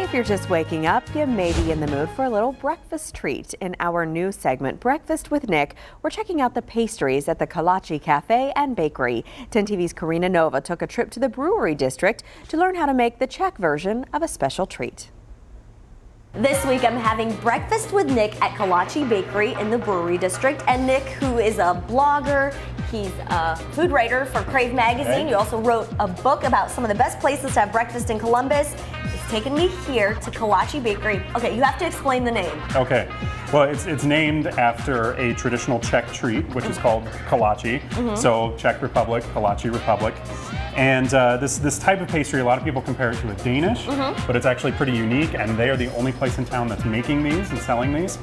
If you're just waking up, you may be in the mood for a little breakfast treat. In our new segment, Breakfast with Nick, we're checking out the pastries at the Kolache Cafe and Bakery. 10 TV's Karina Nova took a trip to the brewery district to learn how to make the Czech version of a special treat. This week I'm having breakfast with Nick at Kolache Bakery in the Brewery District. And Nick, who is a blogger, he's a food writer for Crave magazine. You also wrote a book about some of the best places to have breakfast in Columbus. He's taken me here to Kolache Bakery. Okay, you have to explain the name. Okay, well it's named after a traditional Czech treat, which is called kolache. So Czech Republic, Kolache Republic. And this type of pastry, a lot of people compare it to a Danish, but it's actually pretty unique, and they are the only place in town that's making these and selling these.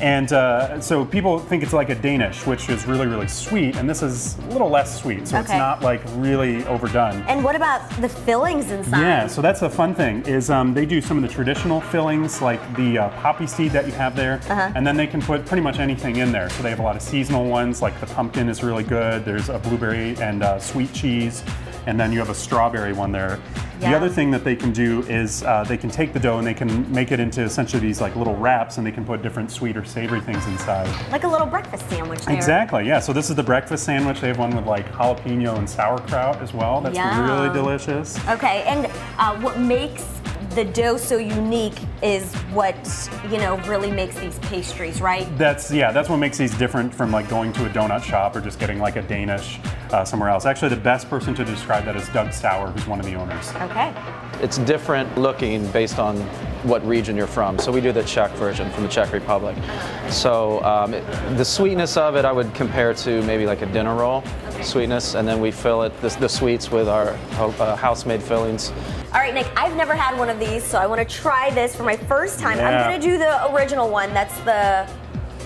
And so people think it's like a Danish, which is really, really sweet, and this is a little less sweet, so it's not like really overdone. And what about the fillings inside? Yeah, so that's the fun thing, is they do some of the traditional fillings, like the poppy seed that you have there, and then they can put pretty much anything in there. So they have a lot of seasonal ones, like the pumpkin is really good, there's a blueberry and sweet cheese, and then you have a strawberry one there. The other thing that they can do is they can take the dough and they can make it into essentially these like little wraps, and they can put different sweet or savory things inside. Like a little breakfast sandwich there. Exactly, yeah. So this is the breakfast sandwich. They have one with like jalapeno and sauerkraut as well. That's really delicious. Okay, and what makes the dough so unique is what, you know, really makes these pastries, right? That's what makes these different from like going to a donut shop or just getting like a Danish somewhere else. Actually, the best person to describe that is Doug Sauer, who's one of the owners. Okay. It's different looking based on what region you're from. So we do the Czech version from the Czech Republic. So the sweetness of it, I would compare to maybe like a dinner roll sweetness, and then we fill it, the sweets, with our house-made fillings. All right, Nick, I've never had one of these, so I want to try this for my first time. Yeah. I'm going to do the original one. That's the...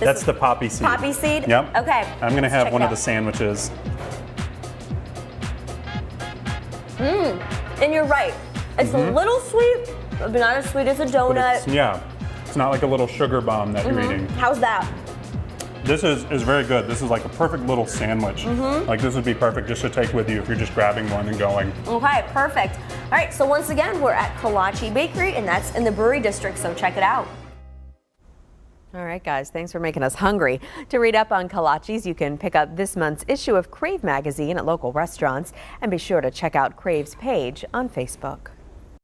That's the poppy seed. Poppy seed? Yep. Okay. I'm going to have one of the sandwiches. And you're right. It's a little sweet, but not as sweet as a donut. It's not like a little sugar bomb that you're eating. How's that? This is very good. This is like a perfect little sandwich. Like this would be perfect just to take with you if you're just grabbing one and going. Okay, perfect. All right, so once again, we're at Kolache Bakery, and that's in the Brewery District, so check it out. All right, guys, thanks for making us hungry. To read up on kolaches, you can pick up this month's issue of Crave magazine at local restaurants, and be sure to check out Crave's page on Facebook.